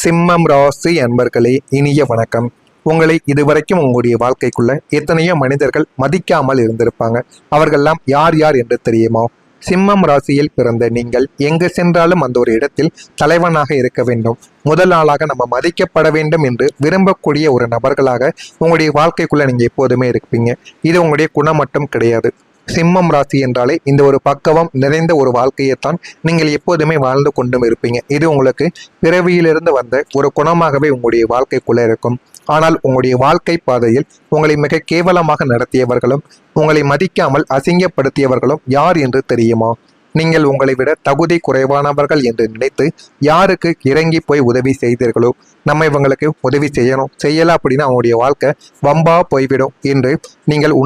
சிம்மம் ராசி அன்பர்களே, இனிய வணக்கம். உங்களை இதுவரைக்கும் உங்களுடைய வாழ்க்கைக்குள்ள எத்தனையோ மனிதர்கள் மதிக்காமல் இருந்திருப்பாங்க. அவர்கள்லாம் யார் யார் என்று தெரியுமா? சிம்மம் ராசியில் பிறந்த நீங்கள் எங்கு சென்றாலும் அந்த ஒரு இடத்தில் தலைவனாக இருக்க வேண்டும், முதல் ஆளாக நம்ம மதிக்கப்பட வேண்டும் என்று விரும்பக்கூடிய ஒரு நபர்களாக உங்களுடைய வாழ்க்கைக்குள்ள நீங்க எப்போதுமே இருப்பீங்க. இது உங்களுடைய குணம் மட்டும் கிடையாது. சிம்மம் ராசி என்றாலே இந்த ஒரு பக்குவம் நிறைந்த ஒரு வாழ்க்கையைத்தான் நீங்கள் எப்போதுமே வாழ்ந்து கொண்டும் இருப்பீங்க. இது உங்களுக்கு பிறவியிலிருந்து வந்த ஒரு குணமாகவே உங்களுடைய வாழ்க்கைக்குள்ள இருக்கும். ஆனால் உங்களுடைய வாழ்க்கை பாதையில் உங்களை மிக கேவலமாக நடத்தியவர்களும் உங்களை மதிக்காமல் அசிங்கப்படுத்தியவர்களும் யார் என்று தெரியுமா? நீங்கள் உங்களை விட தகுதி குறைவானவர்கள் என்று நினைத்து யாருக்கு இறங்கி போய் உதவி செய்தீர்களோ, நம்ம இவங்களுக்கு உதவி செய்யலாம் அப்படின்னா அவங்களுடைய வாழ்க்கை வம்பா போய்விடும் என்று நீங்கள்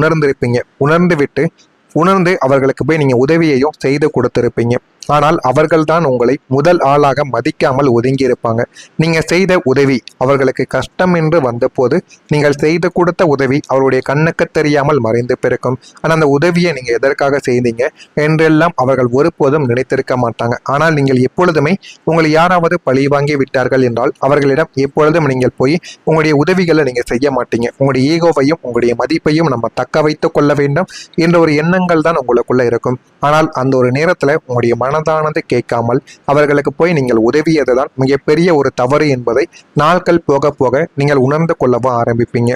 உணர்ந்து அவர்களுக்கு போய் நீங்கள் உதவியையும் செய்து கொடுத்திருப்பீங்க. ஆனால் அவர்கள்தான் உங்களை முதல் ஆளாக மதிக்காமல் ஒதுங்கி இருப்பாங்க. நீங்கள் செய்த உதவி அவர்களுக்கு கஷ்டம் என்று வந்தபோது நீங்கள் செய்து கொடுத்த உதவி அவருடைய கண்ணுக்கு தெரியாமல் மறைந்து பிறக்கும். ஆனால் அந்த உதவியை நீங்கள் எதற்காக செய்தீங்க என்றெல்லாம் அவர்கள் ஒருபோதும் நினைத்திருக்க மாட்டாங்க. ஆனால் நீங்கள் எப்பொழுதுமே உங்களை யாராவது பழி வாங்கி விட்டார்கள் என்றால் அவர்களிடம் எப்பொழுதும் நீங்கள் போய் உங்களுடைய உதவிகளை நீங்கள் செய்ய மாட்டீங்க. உங்களுடைய ஈகோவையும் உங்களுடைய மதிப்பையும் நம்ம தக்க வைத்து கொள்ள வேண்டும் என்ற ஒரு எண்ணங்கள் தான் உங்களுக்குள்ள இருக்கும். ஆனால் அந்த ஒரு நேரத்தில் உங்களுடைய மனதானது கேட்காமல் அவர்களுக்கு போய் நீங்கள் உதவியதுதான் மிகப்பெரிய ஒரு தவறு என்பதை நாட்கள் போக போக நீங்கள் உணர்ந்து கொள்ளவும் ஆரம்பிப்பீங்க.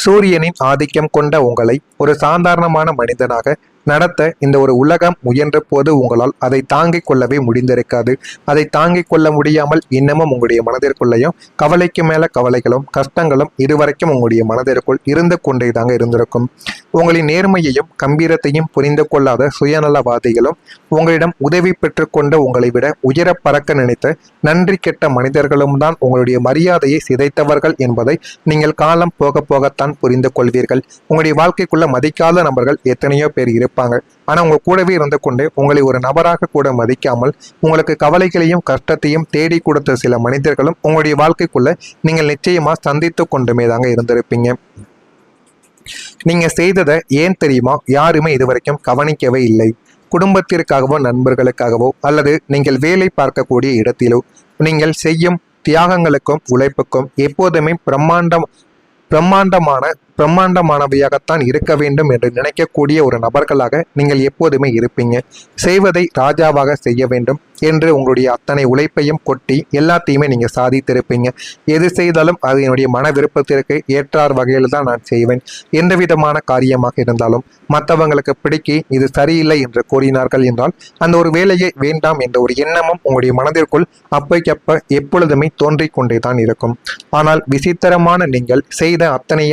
சூரியனின் ஆதிக்கம் கொண்ட உங்களை ஒரு சாதாரணமான மனிதனாக நடத்த இந்த ஒரு உலகம் முயன்ற போது உங்களால் அதை தாங்கிக் கொள்ளவே முடிந்திருக்காது. அதை தாங்கிக் கொள்ள முடியாமல் இன்னமும் உங்களுடைய மனதிற்குள்ளேயும் கவலைக்கு மேல கவலைகளும் கஷ்டங்களும் இதுவரைக்கும் உங்களுடைய மனதிற்குள் இருந்து கொண்டே தாங்க இருந்திருக்கும். உங்களின் நேர்மையையும் கம்பீரத்தையும் புரிந்து கொள்ளாத சுயநலவாதிகளும் உங்களிடம் உதவி பெற்றுக்கொண்ட உங்களை விட உயர பறக்க நினைத்த நன்றி கெட்ட மனிதர்களும் தான் உங்களுடைய மரியாதையை சிதைத்தவர்கள் என்பதை நீங்கள் காலம் போக போகத்தான் புரிந்து கொள்வீர்கள். உங்களுடைய வாழ்க்கைக்குள்ள மதிக்காத நபர்கள் எத்தனையோ பேர் இருப்பாங்க. ஆனா உங்க கூடவே இருந்து கொண்டு உங்களை ஒரு நபராக கூட மதிக்காமல் உங்களுக்கு கவலைகளையும் கஷ்டத்தையும் தேடி கொடுத்த சில மனிதர்களும் உங்களுடைய வாழ்க்கைக்குள்ள நீங்கள் நிச்சயமா சந்தித்து கொண்டுமே தாங்க இருந்திருப்பீங்க. நீங்க செய்ததை ஏன் தெரியுமா யாருமே இதுவரைக்கும் கவனிக்கவே இல்லை. குடும்பத்திற்காகவோ நண்பர்களுக்காகவோ அல்லது நீங்கள் வேலை பார்க்கக்கூடிய இடத்திலோ நீங்கள் செய்யும் தியாகங்களுக்கும் உழைப்புக்கும் எப்போதுமே பிரம்மாண்டமானவையாகத்தான் இருக்க வேண்டும் என்று நினைக்கக்கூடிய ஒரு நபர்களாக நீங்கள் எப்போதுமே இருப்பீங்க. செய்வதை ராஜாவாக செய்ய வேண்டும் என்று உங்களுடைய அத்தனை உழைப்பையும் கொட்டி எல்லாத்தையுமே நீங்கள் சாதித்திருப்பீங்க. எது செய்தாலும் அது என்னுடைய மன விருப்பத்திற்கு ஏற்றார் வகையில் தான் நான் செய்வேன். எந்த விதமான காரியமாக இருந்தாலும் மற்றவங்களுக்கு பிடிக்கி இது சரியில்லை என்று கூறினார்கள் என்றால் அந்த ஒரு வேலையை வேண்டாம் என்ற ஒரு எண்ணமும் உங்களுடைய மனதிற்குள் அப்பைக்கப்ப எப்பொழுதுமே தோன்றிக் கொண்டே தான் இருக்கும். ஆனால் விசித்திரமான நீங்கள் செய்த அத்தனை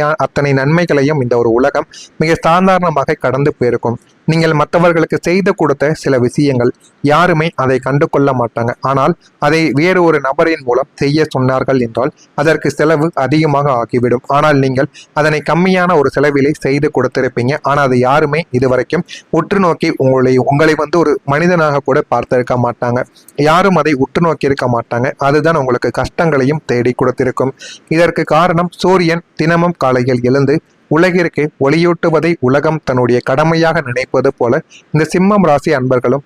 நன்மைகளையும் இந்த ஒரு உலகம் மிக சாதாரணமாக கடந்து போயிருக்கும். நீங்கள் மற்றவர்களுக்கு செய்து கொடுத்த சில விஷயங்கள் யாருமே அதை கண்டு கொள்ள மாட்டாங்க. ஆனால் அதை வேறு ஒரு நபரின் மூலம் செய்ய சொன்னார்கள் என்றால் அதற்கு செலவு அதிகமாக ஆகிவிடும். ஆனால் நீங்கள் அதனை கம்மியான ஒரு செலவிலை செய்து கொடுத்திருப்பீங்க. ஆனால் அதை யாருமே இதுவரைக்கும் உற்று நோக்கி உங்களை ஒரு மனிதனாக கூட பார்த்திருக்க மாட்டாங்க. யாரும் அதை உற்று நோக்கி இருக்க மாட்டாங்க. அதுதான் உங்களுக்கு கஷ்டங்களையும் தேடி கொடுத்திருக்கும். இதற்கு காரணம் சூரியன் தினமும் காலையில் எழுந்து உலகிற்கு ஒளியூட்டுவதை உலகம் தன்னுடைய கடமையாக நினைப்பது போல இந்த சிம்மம் ராசி அன்பர்களும்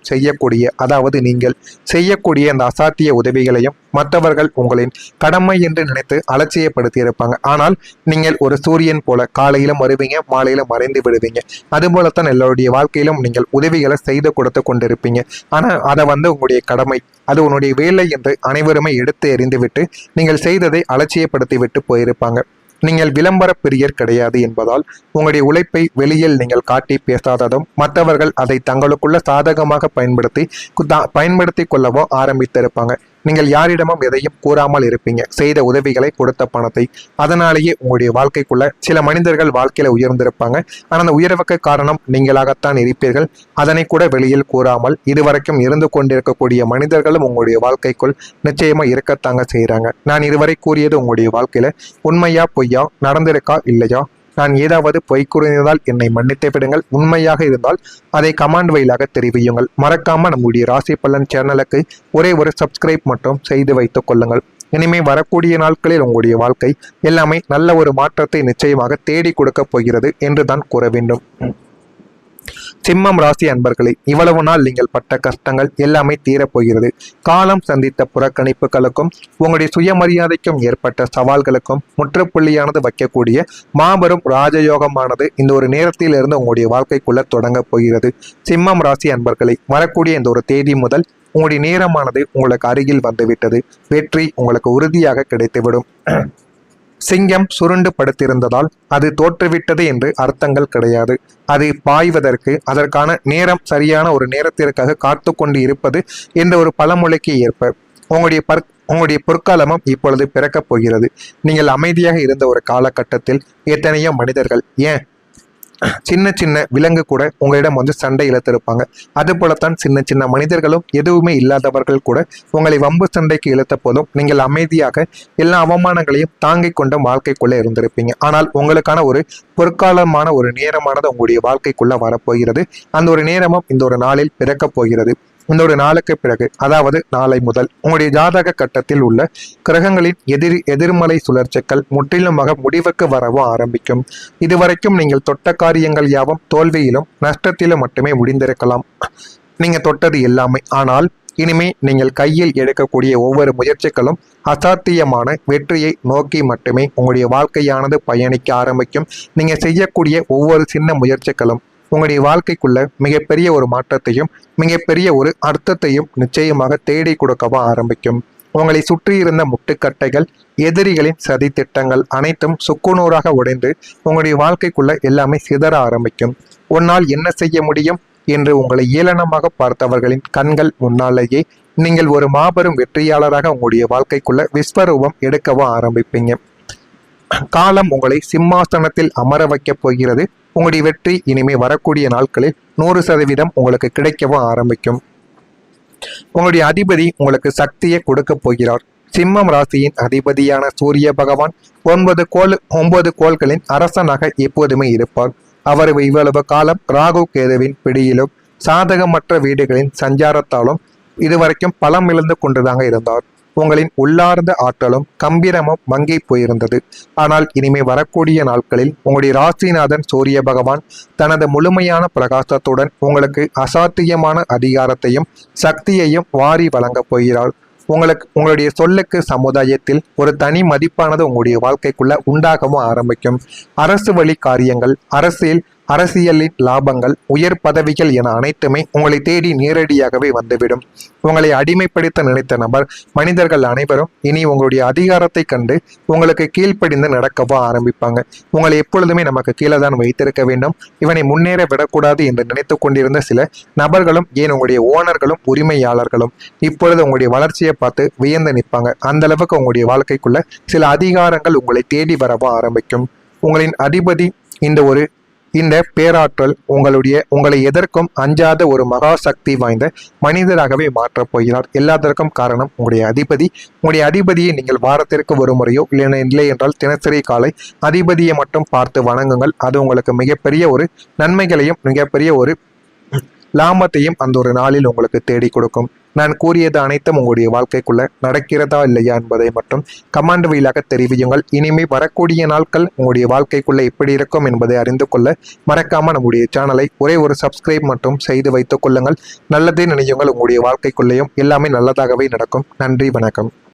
நீங்கள் செய்யக்கூடிய அந்த அசாத்திய உதவிகளையும் மற்றவர்கள் உங்களின் கடமை என்று நினைத்து அலட்சியப்படுத்தி இருப்பாங்க. ஆனால் நீங்கள் ஒரு சூரியன் போல காலையிலும் வருவீங்க, மாலையிலும் மறைந்து விடுவீங்க. அதுபோலத்தான் எல்லோருடைய வாழ்க்கையிலும் நீங்கள் உதவிகளை செய்து கொடுத்து கொண்டிருப்பீங்க. ஆனால் அதை உங்களுடைய கடமை, அது உன்னுடைய வேலை என்று அனைவருமே எடுத்து எறிந்துவிட்டு நீங்கள் செய்ததை அலட்சியப்படுத்தி விட்டு போயிருப்பாங்க. நீங்கள் விளம்பர பிரியர் கிடையாது என்பதால் உங்களுடைய உழைப்பை வெளியில் நீங்கள் காட்டி பேசாததும் மற்றவர்கள் அதை தங்களுக்குள்ள சாதகமாக பயன்படுத்தி கொள்ளவோ ஆரம்பித்திருப்பாங்க. நீங்கள் யாரிடமும் எதையும் கூறாமல் இருப்பீங்க, செய்த உதவிகளை கொடுத்த பணத்தை. அதனாலேயே உங்களுடைய வாழ்க்கைக்குள்ள சில மனிதர்கள் வாழ்க்கையில உயர்ந்திருப்பாங்க. ஆனால் அந்த உயர்வுக்கு காரணம் நீங்களாகத்தான் இருப்பீர்கள். அதனை கூட வெளியில் கூறாமல் இதுவரைக்கும் இருந்து கொண்டிருக்கக்கூடிய மனிதர்களும் உங்களுடைய வாழ்க்கைக்குள் நிச்சயமா இருக்கத்தாங்க செய்கிறாங்க. நான் இதுவரை கூறியது உங்களுடைய வாழ்க்கையில உண்மையா பொய்யா, நடந்திருக்கா இல்லையா? நான் ஏதாவது பொய் கூறியதால் என்னை மன்னித்து விடுங்கள். உண்மையாக இருந்தால் அதை கமெண்ட் வழியாக தெரிவியுங்கள். மறக்காம நம்முடைய ராசி பலன் சேனலுக்கு ஒரே ஒரு சப்ஸ்கிரைப் மட்டும் செய்து வைத்துக் கொள்ளுங்கள். இனிமே வரக்கூடிய நாட்களில் உங்களுடைய வாழ்க்கை எல்லாமே நல்ல ஒரு மாற்றத்தை நிச்சயமாக தேடி கொடுக்க போகிறது என்று தான் கூற வேண்டும். சிம்மம் ராசி அன்பர்களே, இவ்வளவு நாள் நீங்கள் பட்ட கஷ்டங்கள் எல்லாமே தீரப்போகிறது. காலம் சந்தித்த புறக்கணிப்புகளுக்கும் உங்களுடைய சுயமரியாதைக்கும் ஏற்பட்ட சவால்களுக்கும் முற்றுப்புள்ளியானது வைக்கக்கூடிய மாபெரும் ராஜயோகமானது இந்த ஒரு நேரத்திலிருந்து உங்களுடைய வாழ்க்கைக்குள்ள தொடங்க போகிறது. சிம்மம் ராசி அன்பர்களே, வரக்கூடிய இந்த ஒரு தேதி முதல் உங்களுடைய நேரமானது உங்களுக்கு அருகில் வந்துவிட்டது. வெற்றி உங்களுக்கு உறுதியாக கிடைத்துவிடும். சிங்கம் சுருண்டு படுத்திருந்ததால் அது தோற்றுவிட்டது என்று அர்த்தங்கள் கிடையாது. அது பாய்வதற்கு அதற்கான நேரம் சரியான ஒரு நேரத்திற்காக காத்து கொண்டு இருப்பது என்ற ஒரு பழமொழிக்கு ஏற்ப உங்களுடைய பொற்காலமும் இப்பொழுது பிறக்கப் போகிறது. நீங்கள் அமைதியாக இருந்த ஒரு காலகட்டத்தில் எத்தனையோ மனிதர்கள், ஏன் சின்ன சின்ன விலங்கு கூட உங்களிடம் வந்து சண்டை இழுத்திருப்பாங்க. அது போலத்தான் சின்ன சின்ன மனிதர்களும் எதுவுமே இல்லாதவர்கள் கூட உங்களை வம்பு சண்டைக்கு இழுத்த போதும் நீங்கள் அமைதியாக எல்லா அவமானங்களையும் தாங்கிக் கொண்ட வாழ்க்கைக்குள்ள இருந்திருப்பீங்க. ஆனால் உங்களுக்கான ஒரு பொற்காலமான ஒரு நேரமானது உங்களுடைய வாழ்க்கைக்குள்ள வரப்போகிறது. அந்த ஒரு நேரமும் இந்த ஒரு நாளில் பிறக்கப் போகிறது. இந்த ஒரு நாளுக்கு பிறகு, அதாவது நாளை முதல் உங்களுடைய ஜாதக கட்டத்தில் உள்ள கிரகங்களின் எதிர்மறை சுழற்சிகள் முற்றிலுமாக முடிவுக்கு வரவும் ஆரம்பிக்கும். இதுவரைக்கும் நீங்கள் தொட்ட காரியங்கள் யாவும் தோல்வியிலும் நஷ்டத்திலும் மட்டுமே முடிந்திருக்கலாம். நீங்க தொட்டது எல்லாமே. ஆனால் இனிமே நீங்கள் கையில் எடுக்கக்கூடிய ஒவ்வொரு முயற்சிகளும் அசாத்தியமான வெற்றியை நோக்கி மட்டுமே உங்களுடைய வாழ்க்கையானது பயணிக்க ஆரம்பிக்கும். நீங்க செய்யக்கூடிய ஒவ்வொரு சின்ன முயற்சிகளும் உங்களுடைய வாழ்க்கைக்குள்ள மிகப்பெரிய ஒரு மாற்றத்தையும் மிகப்பெரிய ஒரு அர்த்தத்தையும் நிச்சயமாக தேடி கொடுக்கவும் ஆரம்பிக்கும். உங்களை சுற்றி இருந்த முட்டுக்கட்டைகள், எதிரிகளின் சதி திட்டங்கள் அனைத்தும் சுக்குநூறாக உடைந்து உங்களுடைய வாழ்க்கைக்குள்ள எல்லாமே சிதற ஆரம்பிக்கும். உன்னால் என்ன செய்ய முடியும் என்று உங்களை ஏளனமாக பார்த்தவர்களின் கண்கள் முன்னாலேயே நீங்கள் ஒரு மாபெரும் வெற்றியாளராக உங்களுடைய வாழ்க்கைக்குள்ள விஸ்வரூபம் எடுக்கவும் ஆரம்பிப்பீங்க. காலம் உங்களை சிம்மாசனத்தில் அமர வைக்கப் போகிறது. உங்களுடைய வெற்றி இனிமே வரக்கூடிய நாட்களில் 100% உங்களுக்கு கிடைக்கவும் ஆரம்பிக்கும். உங்களுடைய அதிபதி உங்களுக்கு சக்தியை கொடுக்க போகிறார். சிம்மம் ராசியின் அதிபதியான சூரிய பகவான் 9 கோள்களின் அரசனாக எப்போதுமே இருப்பார். அவர் இவ்வளவு காலம் ராகு கேதுவின் பிடியிலும் சாதகமற்ற வீடுகளின் சஞ்சாரத்தாலும் இதுவரைக்கும் பலம் இழந்து கொண்டுதாங்க இருந்தார். உங்களின் உள்ளார்ந்த ஆற்றலும் கம்பீரமும் மங்கி போயிருந்தது. ஆனால் இனிமே வரக்கூடிய நாட்களில் உங்களுடைய ராசிநாதன் சூரிய பகவான் தனது முழுமையான பிரகாசத்துடன் உங்களுக்கு அசாத்தியமான அதிகாரத்தையும் சக்தியையும் வாரி வழங்கப் போகிறார். உங்களுடைய சொல்லுக்கு சமுதாயத்தில் ஒரு தனி மதிப்பானது உங்களுடைய வாழ்க்கைக்குள்ள உண்டாகவும் ஆரம்பிக்கும். அரசு வழி காரியங்கள், அரசியலின் லாபங்கள், உயர் பதவிகள் என அனைத்துமே உங்களை தேடி நேரடியாகவே வந்துவிடும். உங்களை அடிமைப்படுத்த நினைத்த மனிதர்கள் அனைவரும் இனி உங்களுடைய அதிகாரத்தை கண்டு உங்களுக்கு கீழ்ப்படிந்து நடக்கவும் ஆரம்பிப்பாங்க. உங்களை எப்பொழுதுமே நமக்கு கீழே தான் வைத்திருக்க வேண்டும், இவனை முன்னேற விடக்கூடாது என்று நினைத்து கொண்டிருந்த சில நபர்களும், ஏன் உங்களுடைய ஓனர்களும் உரிமையாளர்களும் இப்பொழுது உங்களுடைய வளர்ச்சியை பார்த்து வியந்து நிற்பாங்க. அந்த அளவுக்கு உங்களுடைய வாழ்க்கைக்குள்ள சில அதிகாரங்கள் உங்களை தேடி வரவும் ஆரம்பிக்கும். உங்களின் அதிபதி இந்த பேராற்றல் உங்களை எதற்கும் அஞ்சாத ஒரு மகா சக்தி வாய்ந்த மனிதராகவே மாற்றப் போகிறார். எல்லாத்திற்கும் காரணம் உங்களுடைய அதிபதியை நீங்கள் வாரத்திற்கு ஒரு முறையோ இல்லை என்றால் தினசரி காலை அதிபதியை மட்டும் பார்த்து வணங்குங்கள். அது உங்களுக்கு மிகப்பெரிய ஒரு நன்மைகளையும் மிகப்பெரிய ஒரு லாபத்தையும் அந்த ஒரு நாளில் உங்களுக்கு தேடி கொடுக்கும். நான் கூறியது அனைத்தும் உங்களுடைய வாழ்க்கைக்குள்ள நடக்கிறதா இல்லையா என்பதை மட்டும் கமெண்ட் வழியாக தெரிவியுங்கள். இனிமே வரக்கூடிய நாட்கள் உங்களுடைய வாழ்க்கைக்குள்ள எப்படி இருக்கும் என்பதை அறிந்து கொள்ள மறக்காம நம்முடைய சேனலை ஒரே ஒரு சப்ஸ்கிரைப் மட்டும் செய்து வைத்துக் கொள்ளுங்கள். நல்லதே நினையுங்கள். உங்களுடைய வாழ்க்கைக்குள்ளேயும் எல்லாமே நல்லதாகவே நடக்கும். நன்றி, வணக்கம்.